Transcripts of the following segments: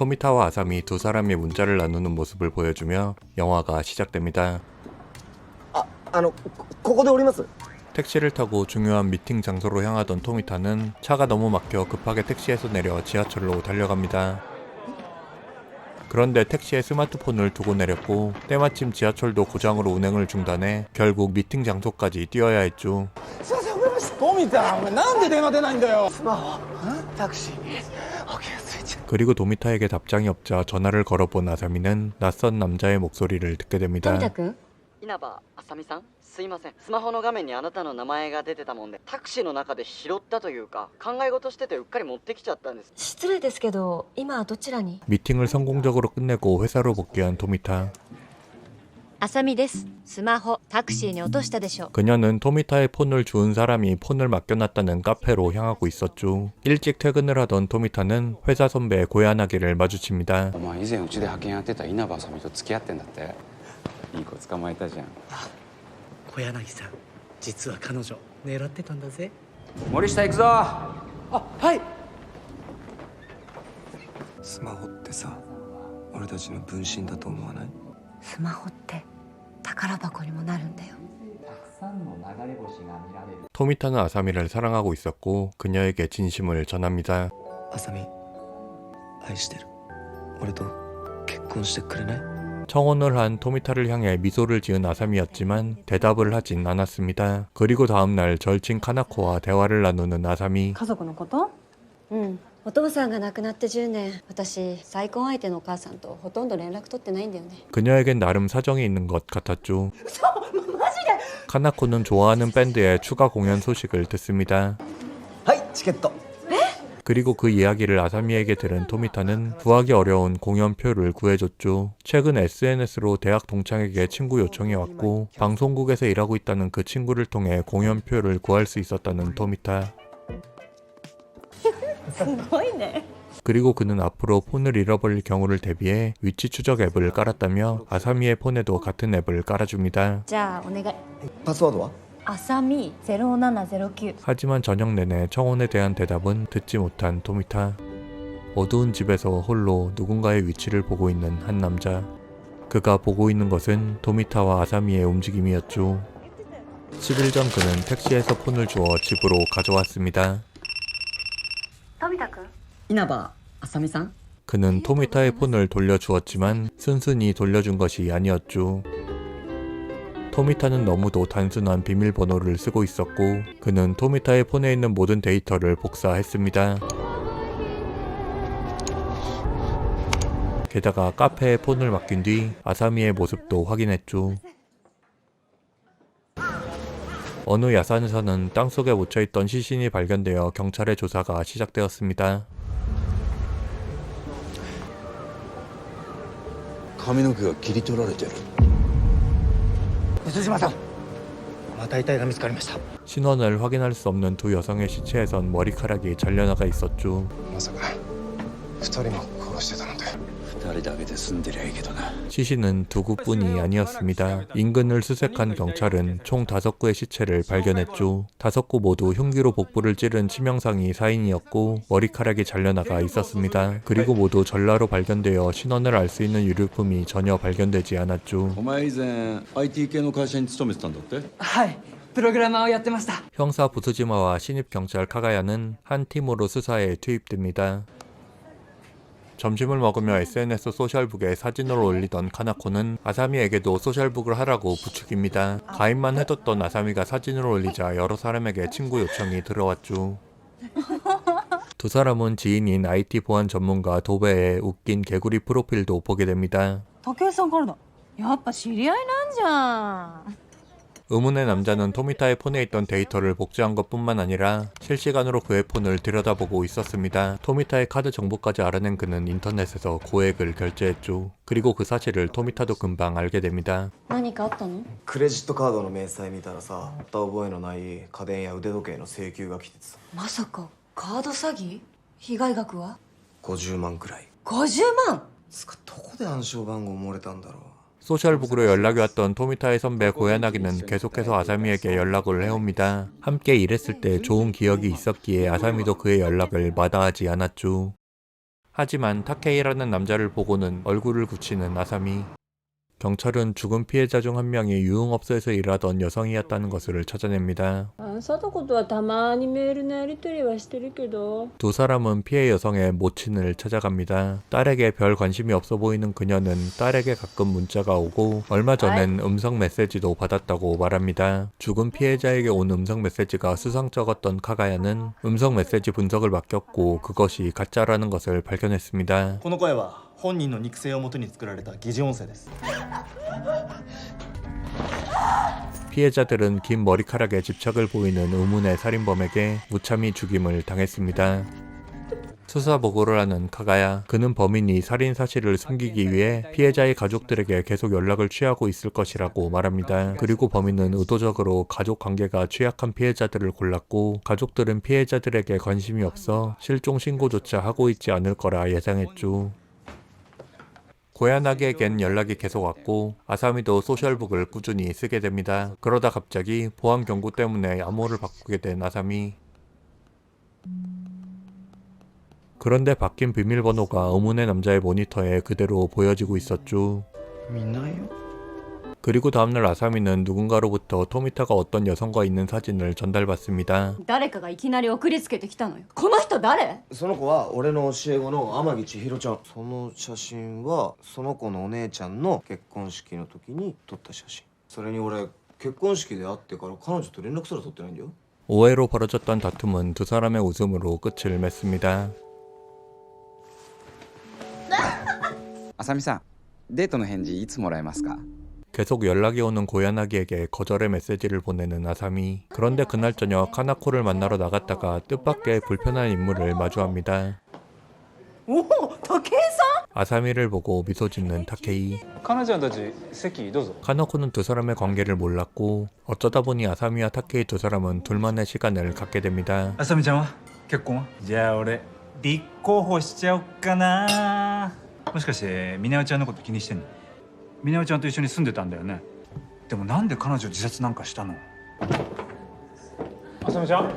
토미타와 아사미 두 사람이 문자를 나누는 모습을 보여주며 영화가 시작됩니다. ここで降ります。 택시를 타고 중요한 미팅 장소로 향하던 토미타는 차가 너무 막혀 급하게 택시에서 내려 지하철로 달려갑니다. 그런데 택시에 스마트폰을 두고 내렸고 때마침 지하철도 고장으로 운행을 중단해 결국 미팅 장소까지 뛰어야 했죠. 富田、お前なんで電話出ないんだよ。スマホタクシーに保険ついちゃう。 그리고 도미타에게 답장이 없자 전화를 걸어본 아사미는 낯선 남자의 목소리를 듣게 됩니다. 富田君稲葉あさみさん、すいません、スマホの画面にあなたの名前が出てたもんでタクシーの中で拾ったというか考え事しててうっかり持ってきちゃったんです。失礼ですけど今はどちらに？ 미팅을 성공적으로 끝내고 회사로 복귀한 토미타. あさみです。スマホタクシーに落としたでしょ。 그녀는 토미타의 폰을 주운 사람이 폰을 맡겨놨다는 카페로 향하고 있었죠. 일찍 퇴근을 하던 토미타는 회사 선배 고야나기를 마주칩니다. お前以前うちで派遣やってた稲葉あさみと付き合ってんだって。いい子捕まえたじゃん。小柳さん、実は彼女狙ってたんだぜ。森下行くぞ。はい。スマホってさ、俺たちの分身だと思わない？スマホって宝箱にもなるんだよ。 토미타는 아사미를 사랑하고 있었고 그녀에게 진심을 전합니다. あさみ、愛してる。俺と結婚してくれない？ 청혼을 한 토미타를 향해 미소를 지은 아사미였지만 대답을 하진 않았습니다. 그리고 다음날 절친 카나코와 대화를 나누는 아사미. 家族のこと？うん。お父さんが亡くなって10年、私再婚相手のお母さんとほとんど連絡取ってないんだよね。 그녀에겐 나름 사정이 있는 것 같았죠. 카나코는 좋아하는 밴드의 추가 공연 소식을 듣습니다. はい、チケット。 그리고 그 이야기를 아사미에게 들은 토미타는 구하기 어려운 공연표를 구해줬죠. 최근 SNS로 대학 동창에게 친구 요청이 왔고 방송국에서 일하고 있다는 그 친구를 통해 공연표를 구할 수 있었다는 토미타. すごいね。 그리고 그는 앞으로 폰을 잃어버릴 경우를 대비해 위치 추적 앱을 깔았다며 아사미의 폰에도 같은 앱을 깔아줍니다. じゃあお願い。パスワードは？あさみ0709。 하지만 저녁 내내 청혼에 대한 대답은 듣지 못한 토미타. 어두운 집에서 홀로 누군가의 위치를 보고 있는 한 남자. 그가 보고 있는 것은 토미타와 아사미의 움직임이었죠. 10일 전 그는 택시에서 폰을 주워 집으로 가져왔습니다. 富田君。稲葉あさみさん。 그는 토미타의 폰을 돌려주었지만 순순히 돌려준 것이 아니었죠. 토미타는 너무도 단순한 비밀번호를 쓰고 있었고 그는 토미타의 폰에 있는 모든 데이터를 복사했습니다. 게다가 카페에 폰을 맡긴 뒤 아사미의 모습도 확인했죠. 어느 야산에서는 땅속에 묻혀있던 시신이 발견되어 경찰의 조사가 시작되었습니다. 髪の毛が切り取られてる。 水島さん、また遺体が見つかりました。 신원을 확인할 수 없는 두 여성의 시체에선 머리카락이 잘려나가 있었죠. まさか二人も殺してたので。二人だけで済んでりゃいいけどな。 시신은 두 구뿐이 아니었습니다. 인근을 수색한 경찰은 총 5구의 시체를 발견했죠. 5구 모두 흉기로 복부를 찌른 치명상이 사인이었고 머리카락이 잘려나가 있었습니다. 그리고 모두 전라로 발견되어 신원을 알 수 있는 유류품이 전혀 발견되지 않았죠. お前以前 IT 系の会社に勤めてたんだって？はい、プログラマーをやってました。 형사 부스지마와 신입 경찰 카가야는 한 팀으로 수사에 투입됩니다. 점심을 먹으며 SNS 소셜북에 사진을 올리던 카나코는 아사미에게도 소셜북을 하라고 부추깁니다. 가입만 해뒀던 아사미가 사진을 올리자 여러 사람에게 친구 요청이 들어왔죠. 두 사람은 지인인 IT 보안 전문가 도베의 웃긴 개구리 프로필도 보게 됩니다. 竹井さんからだ。やっぱ知り合いなんじゃん。 의문의 남자는 토미타의 폰에 있던 데이터를 복제한 것뿐만 아니라 실시간으로 그의 폰을 들여다보고 있었습니다. 토미타의 카드 정보까지 알아낸 그는 인터넷에서 고액을 결제했죠. 그리고 그 사실을 토미타도 금방 알게 됩니다. 何かあったの？クレジットカードの明細見たらさ、また覚えのない家電や腕時計の請求が来ててさ。まさかカード詐欺？被害額は50万くらい。 50万？ つかどこで暗証番号漏れたんだろう。 소셜북으로 연락이 왔던 토미타의 선배 고야나기는 계속해서 아사미에게 연락을 해옵니다. 함께 일했을 때 좋은 기억이 있었기에 아사미도 그의 연락을 마다하지 않았죠. 하지만 타케이라는 남자를 보고는 얼굴을 굳히는 아사미. 경찰은 죽은 피해자 중 한 명이 유흥업소에서 일하던 여성이었다는 것을 찾아냅니다. あんさとことはたまにメールのやり取りはしてるけど 두 사람은 피해 여성의 모친을 찾아갑니다. 딸에게 별 관심이 없어 보이는 그녀는 딸에게 가끔 문자가 오고 얼마 전엔 음성 메시지도 받았다고 말합니다. 죽은 피해자에게 온 음성 메시지가 수상쩍었던 카가야는 음성 메시지 분석을 맡겼고 그것이 가짜라는 것을 발견했습니다. この声は本人の肉声をもとに作られた疑似音声です 피해자들은 긴 머리카락에 집착을 보이는 의문의 살인범에게 무참히 죽임을 당했습니다. 수사 보고를 하는 카가야, 그는 범인이 살인 사실을 숨기기 위해 피해자의 가족들에게 계속 연락을 취하고 있을 것이라고 말합니다. 그리고 범인은 의도적으로 가족 관계가 취약한 피해자들을 골랐고 가족들은 피해자들에게 관심이 없어 실종 신고조차 하고 있지 않을 거라 예상했죠. 고야나기에겐 연락이 계속 왔고 아사미도 소셜북을 꾸준히 쓰게 됩니다. 그러다 갑자기 보안 경고 때문에 암호를 바꾸게 된 아사미. 그런데 바뀐 비밀번호가 의문의 남자의 모니터에 그대로 보여지고 있었죠. 그리고 다음날 아사미는 누군가로부터 토미타가 어떤 여성과 있는 사진을 전달받습니다. 誰かがいきなり送りつけてきたのよ。この人誰？その子は俺の教え子の天城千尋ちゃん。その写真はその子のお姉ちゃんの結婚式の時に撮った写真。それに俺結婚式で会ってから彼女と連絡すら取ってないんだよ。 오해로 벌어졌던 다툼은 두 사람의 웃음으로 끝을 맺습니다. あさみさん、デートの返事いつもらえますか？ 계속 연락이 오는 고야나기에게 거절의 메시지를 보내는 아사미. 그런데 그날 저녁 카나코를 만나러 나갔다가 뜻밖의 불편한 인물을 마주합니다. おお、武井さん。 아사미를 보고 미소 짓는 타케이. 彼女たち席どうぞ。 카나코는 두 사람의 관계를 몰랐고 어쩌다 보니 아사미와 타케이 두 사람은 둘만의 시간을 갖게 됩니다. あさみちゃんは結婚は？じゃあ俺立候補しちゃおっかな。もしかしてミナオちゃんのこと気にしてんの？ミナオちゃんと一緒に住んでたんだよね。でもなんで彼女自殺なんかしたの？あさみちゃん。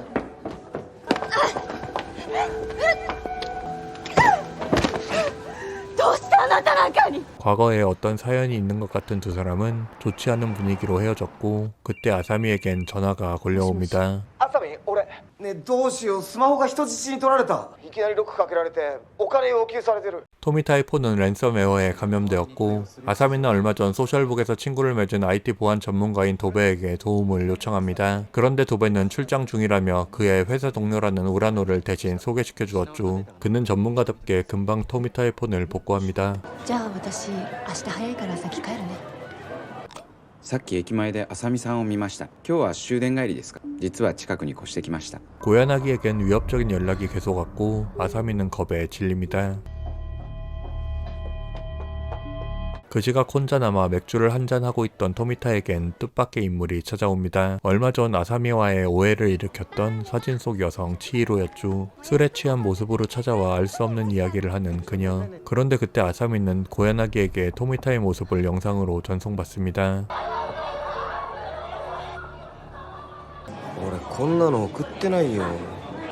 どうしてあなたなんかに？ 과거에 어떤 사연이 있는 것 같은 두 사람은 좋지 않은 분위기로 헤어졌고 그때 아사미에겐 전화가 걸려옵니다. あさみ、俺ねえどうしよう、スマホが人質に取られた。いきなりロックかけられてお金要求されてる。 토미타의 폰은 랜섬웨어에 감염되었고 아사미는 얼마 전 소셜북에서 친구를 맺은 IT 보안 전문가인 도베에게 도움을 요청합니다. 그런데 도베는 출장 중이라며 그의 회사 동료라는 우라노를 대신 소개시켜 주었죠. 그는 전문가답게 금방 토미타의 폰을 복구합니다. じゃあ私明日早いから先帰るね。さっき駅前であさみさんを見ました。今日は終電帰りですか？実は近くに越してきました。 고야나기에겐 위협적인 연락이 계속 왔고 아사미는 겁에 질립니다. 그 시각 혼자 남아 맥주를 한잔하고 있던 토미타에겐 뜻밖의 인물이 찾아옵니다. 얼마 전 아사미와의 오해를 일으켰던 사진 속 여성 치히로였죠. 술에 취한 모습으로 찾아와 알 수 없는 이야기를 하는 그녀. 그런데 그때 아사미는 고야나기에게 토미타의 모습을 영상으로 전송받습니다. 俺こんなの送ってないよ。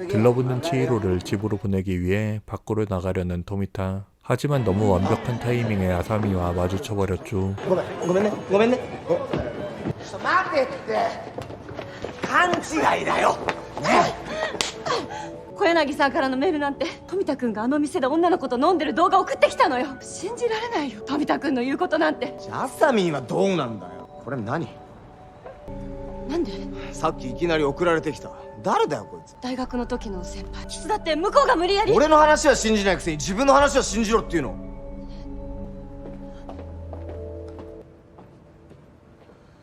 들러붙는 치히로를 집으로 보내기 위해 밖으로 나가려는 토미타. 하지만 너무 완벽한 타이밍에 아사미와 마주쳐버렸죠. ごめんごめんねごめんね。ちょっと待てって。勘違いだよ。小柳さんからのメールなんて富田君があの店で女の子と飲んでる動画送ってきたのよ。信じられないよ、富田君の言うことなんて。じゃあアサミンはどうなんだよ。これ何？なんで？さっきいきなり送られてきた。誰だよこいつ。大学の時の先輩。手伝って向こうが無理やり。俺の話は信じないくせに自分の話は信じろっていうの。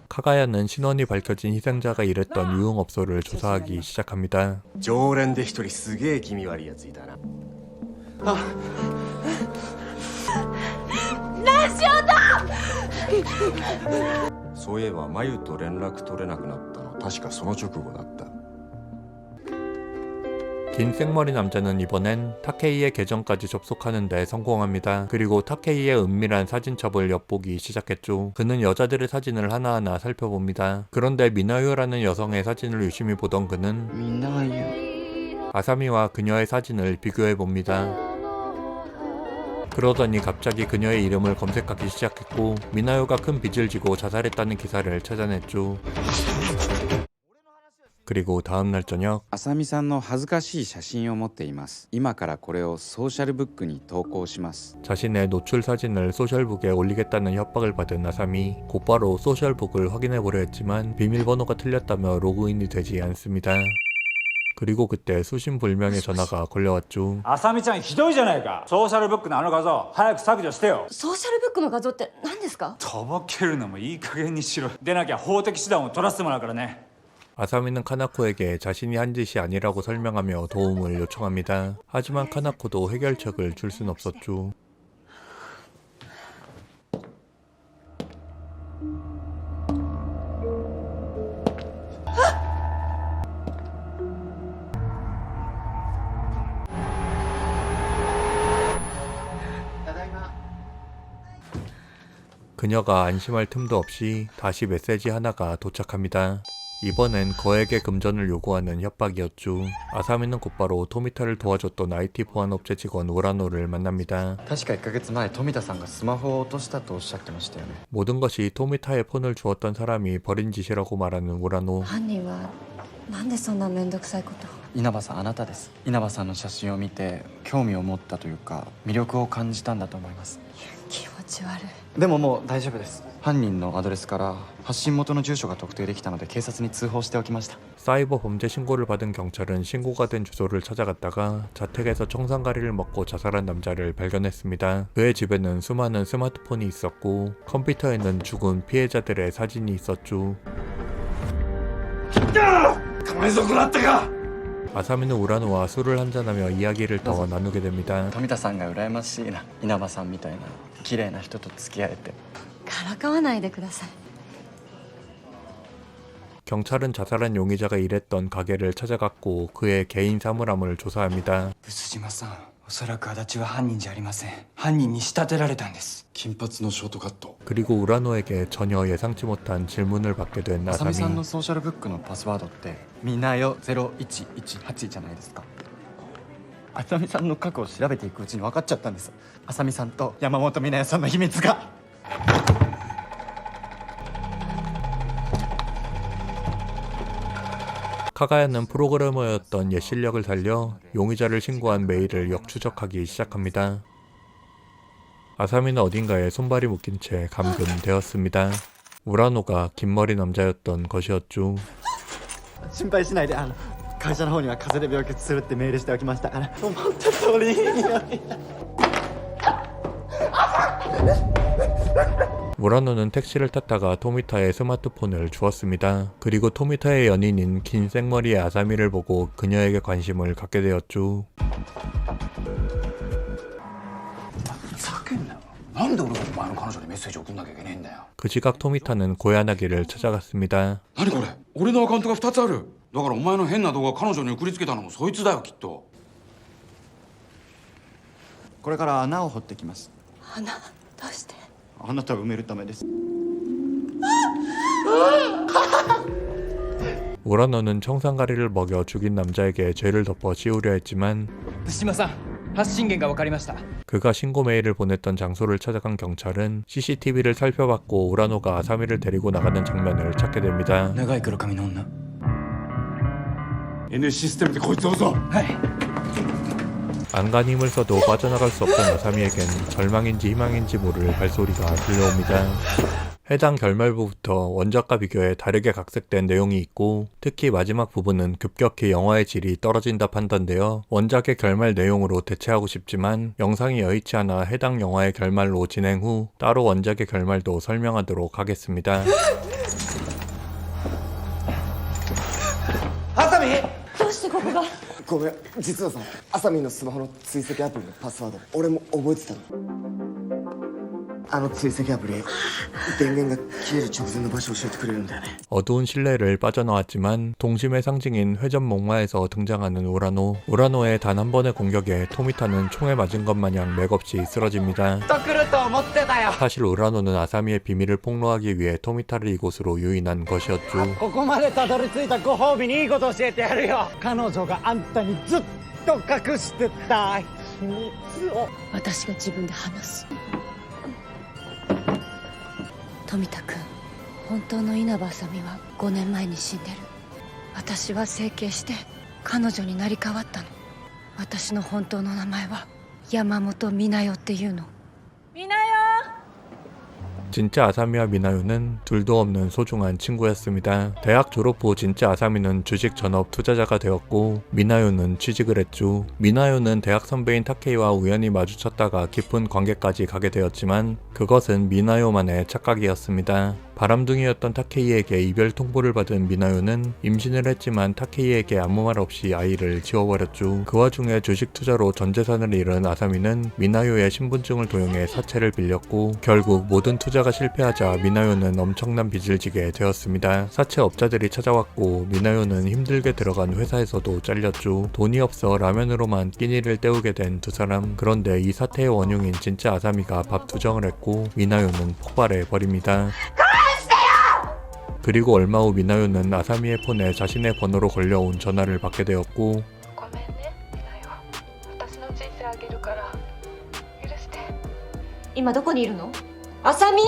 카가야는 신원이 밝혀진 희생자가 일했던 유흥업소를 조사하기 시작합니다. 常連で一人すげえ気味悪いやついたな。そういえば眉と連絡取れなくなったの確かその直後だった。 긴 생머리 남자는 이번엔 타케이의 계정까지 접속하는데 성공합니다. 그리고 타케이의 은밀한 사진첩을 엿보기 시작했죠. 그는 여자들의 사진을 하나하나 살펴봅니다. 그런데 미나유라는 여성의 사진을 유심히 보던 그는 아사미와 그녀의 사진을 비교해봅니다. 그러더니 갑자기 그녀의 이름을 검색하기 시작했고 미나요가 큰 빚을 지고 자살했다는 기사를 찾아냈죠. 그리고 다음날 저녁 浅見さんの恥ずかしい写真を持っています。今からこれをソーシャルブックに投稿します。 자신의 노출 사진을 소셜북에 올리겠다는 협박을 받은 아삼이 곧바로 소셜북을 확인해보려 했지만 비밀번호가 틀렸다며 로그인이 되지 않습니다. 그리고 그때 수신불명의 전화가 걸려왔죠. 浅見ちゃんひどいじゃないか。ソーシャルブックのあの画像早く削除してよ。ソーシャルブックの画像って何ですか？とぼけるのもいい加減にしろ。でなきゃ法的手段を取らせてもらうからね。 아사미는 카나코에게 자신이 한 짓이 아니라고 설명하며 도움을 요청합니다. 하지만 카나코도 해결책을 줄 순 없었죠. 그녀가 안심할 틈도 없이 다시 메시지 하나가 도착합니다. 이번엔 거액의 금전을 요구하는 협박이었죠. 아사미는 곧바로 토미타를 도와줬던 IT 보안업체 직원 우라노를 만납니다. 確か1ヶ月前富田さんがスマホを落としたとおっしゃってましたよね。 모든 것이 토미타의 폰을 주었던 사람이 벌인 짓이라고 말하는 우라노. 犯人はなんでそんなめんどくさいこと。稲葉さん、あなたです。稲葉さんの写真を見て興味を持ったというか魅力を感じたんだと思います。気持ち悪い。でももう大丈夫です。犯人のアドレスから発信元の住所が特定できたので警察に通報しておきました。 사이버 범죄 신고를 받은 경찰은 신고가 된 주소를 찾아갔다가 자택에서 청산가리를 먹고 자살한 남자를 발견했습니다. 그의 집에는 수많은 스마트폰이 있었고 컴퓨터에는 죽은 피해자들의 사진이 있었죠. 아사미는 우라노와 술을 한잔하며 이야기를 더 나누게 됩니다. 富田さんが羨ましいな。稲葉さんみたいな綺麗な人と付き合えて。からかわないでください。 경찰은 자살한 용의자가 일했던 가게를 찾아갔고 그의 개인 사물함을 조사합니다. 薄島さん、おそらく足立は犯人じゃありません。犯人に仕立てられたんです。金髪のショートカット。 그리고 우라노에게 전혀 예상치 못한 질문을 받게 된 浅見さん 아사미. のソーシャルブックのパスワードってみなよ0118じゃないですか。浅見さんの過去を調べていくうちに分かっちゃったんです。浅見さんと山本美奈代さんの秘密が。 카가야는 프로그래머였던 옛 실력을 살려 용의자를 신고한 메일을 역추적하기 시작합니다. 아사미는 어딘가에 손발이 묶인 채 감금되었습니다. 우라노가 긴 머리 남자였던 것이었죠. 心配しないで、会社の方には風邪で病欠するってメールしておきましたから思った通りに。 우라노는 택시를 탔다가 토미타의 스마트폰을 주었습니다. 그리고 토미타의 연인인 긴 생머리의 아사미를 보고 그녀에게 관심을 갖게 되었죠. なんで俺がお前の彼女にメッセージ送んなきゃいけねえんだよ。 그 시각 토미타는 고야나기를 찾아갔습니다. 何これ、俺のアカウントが2つある。だからお前の変な動画彼女に送りつけたのもそいつだよ、きっと。これから穴を掘ってきます。穴どうして？あなたを埋めるためです。 우라노는 청산가리를 먹여 죽인 남자에게 죄를 덮어 씌우려 했지만 薄島さん、発信源が分かりました。 그가 신고 메일을 보냈던 장소를 찾아간 경찰은 CCTV를 살펴봤고 우라노가 아사미를 데리고 나가는 장면을 찾게 됩니다. 長い黒髪の女。 Nシステムでこいつを襲う。 はい。 안간 힘을 써도 빠져나갈 수 없던 아사미에겐 절망인지 희망인지 모를 발소리가 들려옵니다. 해당 결말부부터 원작과 비교해 다르게 각색된 내용이 있고 특히 마지막 부분은 급격히 영화의 질이 떨어진다 판단되어 원작의 결말 내용으로 대체하고 싶지만 영상이 여의치 않아 해당 영화의 결말로 진행 후 따로 원작의 결말도 설명하도록 하겠습니다. あさみ。どうしてここが？ごめん、実はさ、あさみんのスマホの追跡アプリのパスワード俺も覚えてたの。あの追跡アプリ電源が消える直前の場所を教えてくれるんだよね。 어두운 실내를 빠져나왔지만 동심의 상징인 회전 목마에서 등장하는 우라노의 단 한 번의 공격에 토미타는 총에 맞은 것 마냥 맥없이 쓰러집니다. 사실 우라노는 아사미의 비밀을 폭로하기 위해 토미타를 이곳으로 유인한 것이었죠. ここまでたどり着いたご褒美にいいこと教えてやるよ。彼女があんたにずっと隠してた秘私が自分で話す。富田君、本当の稲葉あさみは5年前に死んでる。私は整形して彼女になり変わったの。私の本当の名前は山本美奈代っていうの。美奈代。 진짜 아사미와 미나요는 둘도 없는 소중한 친구였습니다. 대학 졸업 후 진짜 아사미는 주식 전업 투자자가 되었고 미나요는 취직을 했죠. 미나요는 대학 선배인 타케이와 우연히 마주쳤다가 깊은 관계까지 가게 되었지만 그것은 미나요만의 착각이었습니다. 바람둥이였던 타케이에게 이별 통보를 받은 미나요는 임신을 했지만 타케이에게 아무 말 없이 아이를 지워버렸죠. 그 와중에 주식 투자로 전 재산을 잃은 아사미는 미나요의 신분증을 도용해 사채를 빌렸고 결국 모든 투자가 실패하자 미나요는 엄청난 빚을 지게 되었습니다. 사채업자들이 찾아왔고 미나요는 힘들게 들어간 회사에서도 잘렸죠. 돈이 없어 라면으로만 끼니를 때우게 된 두 사람. 그런데 이 사태의 원흉인 진짜 아사미가 밥투정을 했고 미나요는 폭발해버립니다. 그리고 얼마 후 미나요는 아사미의 폰에 자신의 번호로 걸려온 전화를 받게 되었고今どこにいるの？あさみ？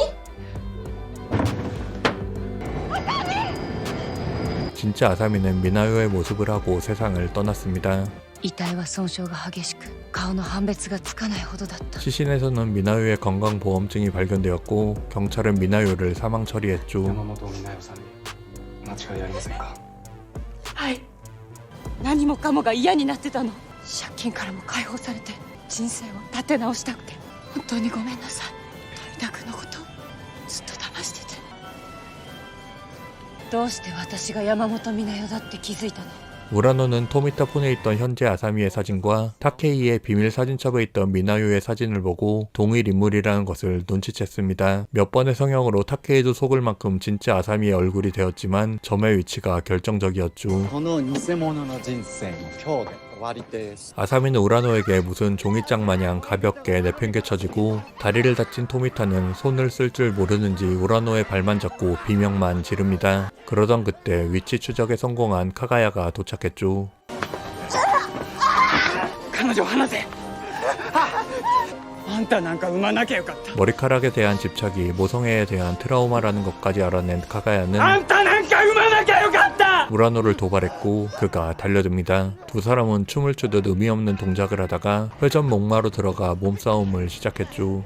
진짜 아사미는 미나요의 모습을 하고 세상을 떠났습니다. 遺体は損傷が激しく顔の判別がつかないほどだった。 시신에서는 미나요의 건강보험증이 발견되었고 경찰은 미나요를 사망 처리했죠. 山本美奈代さんに間違いありませんか？はい。何もかもが嫌になってたの。借金からも解放されて人生を立て直したくて本当にごめんなさい。富田君のことずっと騙してて。どうして私が山本美奈代だって気づいたの？ 우라노는 토미타 폰에 있던 현재 아사미의 사진과 타케이의 비밀 사진첩에 있던 미나요의 사진을 보고 동일 인물이라는 것을 눈치챘습니다. 몇 번의 성형으로 타케이도 속을 만큼 진짜 아사미의 얼굴이 되었지만 점의 위치가 결정적이었죠. この偽物の人生も今日で終わりです。 아사미는 우라노에게 무슨 종이장 마냥 가볍게 내팽개쳐지고 다리를 다친 토미타는 손을 쓸 줄 모르는지 우라노의 발만 잡고 비명만 지릅니다. 그러던 그때 위치 추적에 성공한 카가야가 도착했죠. 彼女を離せ。あんたなんか産まなきゃよかった。 머리카락에 대한 집착이 모성애에 대한 트라우마라는 것까지 알아낸 카가야는 あんたなんか産まなきゃよかった。 우라노를 도발했고 그가 달려듭니다. 두 사람은 춤을 추듯 의미 없는 동작을 하다가 회전 목마로 들어가 몸싸움을 시작했죠.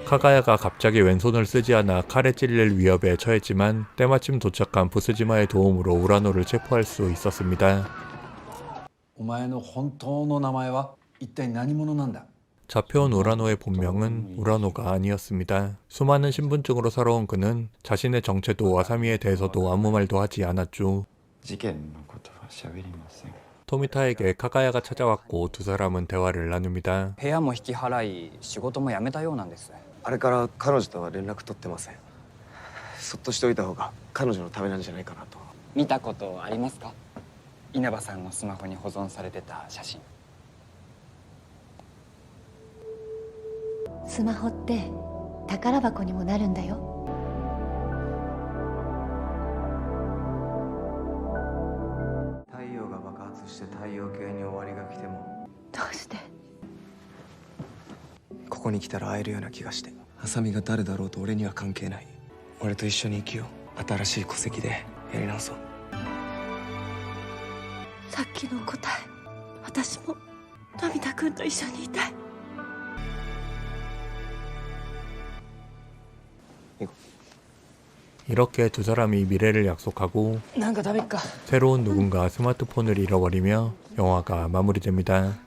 카가야가 갑자기 왼손을 쓰지 않아 칼에 찔릴 위협에 처했지만 때마침 도착한 부스지마의 도움으로 우라노를 체포할 수 있었습니다. お前の本当の名前は一体何者なんだ? 잡혀온 우라노의 본명은 우라노가 아니었습니다. 수많은 신분증으로 살아온 그는 자신의 정체도 아사미에 대해서도 아무 말도 하지 않았죠. 事件のことは喋りません。 토미타에게 카가야가 찾아왔고 두 사람은 대화를 나눕니다. 部屋も引き払い仕事も辞めたようなんです。あれから彼女とは連絡取ってません。そっとしておいた方が彼女のためなんじゃないかなと。見たことありますか？稲葉さんのスマホに保存されてた写真。スマホって宝箱にもなるんだよ。太陽が爆発して太陽系に終わりが来てもどうして？ここに来たら会えるような気がして。ハサミが誰だろうと俺には関係ない。俺と一緒に生きよう。新しい戸籍でやり直そう。さっきの答え、私も富田君と一緒にいたい。 이렇게 두 사람이 미래를 약속하고 새로운 누군가 스마트폰을 잃어버리며 영화가 마무리됩니다.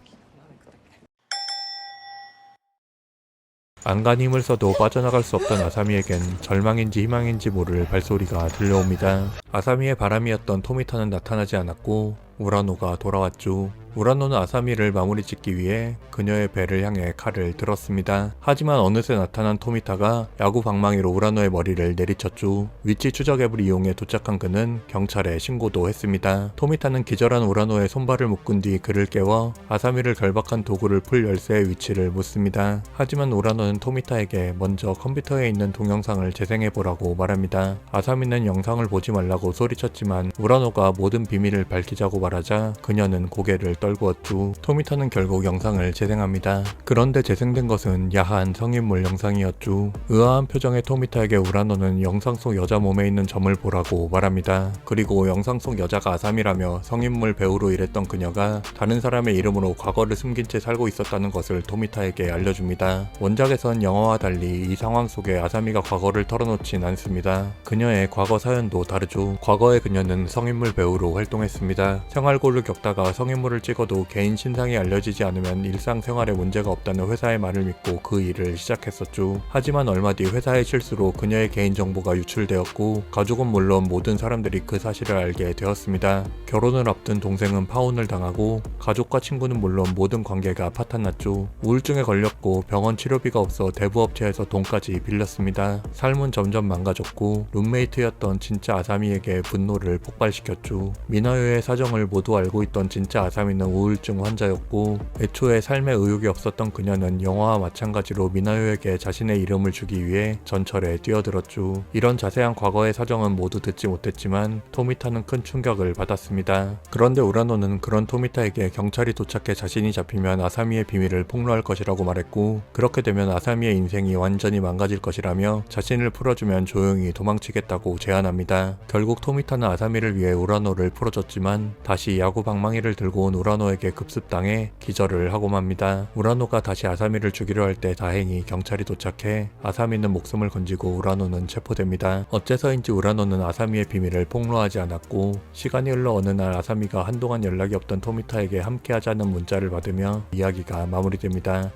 안간 힘을 써도 빠져나갈 수 없던 아사미에겐 절망인지 희망인지 모를 발소리가 들려옵니다. 아사미의 바람이었던 토미타는 나타나지 않았고 우라노가 돌아왔죠. 우라노는 아사미를 마무리 짓기 위해 그녀의 배를 향해 칼을 들었습니다. 하지만 어느새 나타난 토미타가 야구 방망이로 우라노의 머리를 내리쳤죠. 위치 추적 앱을 이용해 도착한 그는 경찰에 신고도 했습니다. 토미타는 기절한 우라노의 손발을 묶은 뒤 그를 깨워 아사미를 결박한 도구를 풀 열쇠의 위치를 묻습니다. 하지만 우라노는 토미타에게 먼저 컴퓨터에 있는 동영상을 재생해보라고 말합니다. 아사미는 영상을 보지 말라고 소리쳤지만 우라노가 모든 비밀을 밝히자고 말하자 그녀는 고개를 떨구었죠. 토미타는 결국 영상을 재생합니다. 그런데 재생된 것은 야한 성인물 영상이었죠. 의아한 표정의 토미타에게 우라노는 영상 속 여자 몸에 있는 점을 보라고 말합니다. 그리고 영상 속 여자가 아사미라며 성인물 배우로 일했던 그녀가 다른 사람의 이름으로 과거를 숨긴 채 살고 있었다는 것을 토미타에게 알려줍니다. 원작에선 영화와 달리 이 상황 속에 아사미가 과거를 털어놓진 않습니다. 그녀의 과거 사연도 다르죠. 과거의 그녀는 성인물 배우로 활동했습니다. 생활고를 겪다가 성인물을 찍어도 개인 신상이 알려지지 않으면 일상생활에 문제가 없다는 회사의 말을 믿고 그 일을 시작했었죠. 하지만 얼마 뒤 회사의 실수로 그녀의 개인정보가 유출되었고 가족은 물론 모든 사람들이 그 사실을 알게 되었습니다. 결혼을 앞둔 동생은 파혼을 당하고 가족과 친구는 물론 모든 관계가 파탄났죠. 우울증에 걸렸고 병원 치료비가 없어 대부업체에서 돈까지 빌렸습니다. 삶은 점점 망가졌고 룸메이트였던 진짜 아사미에게 분노를 폭발시켰죠. 미나요의 사정을 모두 알고 있던 진짜 아사미는 우울증 환자였고 애초에 삶에 의욕이 없었던 그녀는 영화와 마찬가지로 미나요에게 자신의 이름을 주기 위해 전철에 뛰어들었죠. 이런 자세한 과거의 사정은 모두 듣지 못했지만 토미타는 큰 충격을 받았습니다. 그런데 우라노는 그런 토미타에게 경찰이 도착해 자신이 잡히면 아사미의 비밀을 폭로할 것이라고 말했고 그렇게 되면 아사미의 인생이 완전히 망가질 것이라며 자신을 풀어주면 조용히 도망치겠다고 제안합니다. 결국 토미타는 아사미를 위해 우라노를 풀어줬지만 다시 야구 방망이를 들고 온 우라노에게 급습당해 기절을 하고 맙니다. 우라노가 다시 아사미를 죽이려 할 때 다행히 경찰이 도착해 아사미는 목숨을 건지고 우라노는 체포됩니다. 어째서인지 우라노는 아사미의 비밀을 폭로하지 않았고 시간이 흘러 어느 날 아사미가 한동안 연락이 없던 토미타에게 함께하자는 문자를 받으며 이야기가 마무리됩니다.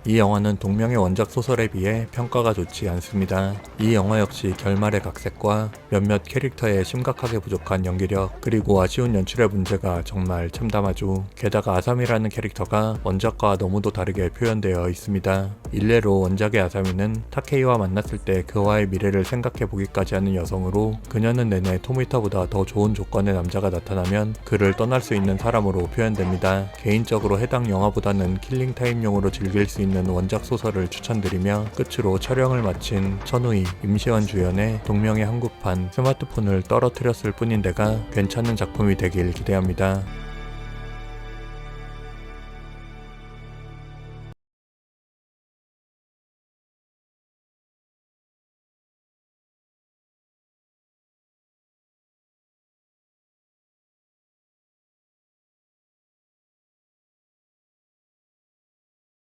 이 영화는 동명의 원작 소설에 비해 평가가 좋지 않습니다. 이 영화 역시 결말의 각색과 몇몇 캐릭터의 심각하게 부족한 연기력 그리고 아쉬운 연출의 문제가 정말 참담하죠. 게다가 아사미라는 캐릭터가 원작과 너무도 다르게 표현되어 있습니다. 일례로 원작의 아사미는 타케이와 만났을 때 그와의 미래를 생각해보기까지 하는 여성으로 그녀는 내내 토미타보다 더 좋은 조건의 남자가 나타나면 그를 떠날 수 있는 사람으로 표현됩니다. 개인적으로 해당 영화보다는 킬링타임용으로 즐길 수 있는 원작 소설을 추천드리며 끝으로 촬영을 마친 천우희, 임시완 주연의 동명의 한국판 스마트폰을 떨어뜨렸을 뿐인데가 괜찮은 작품이 되길 기대합니다.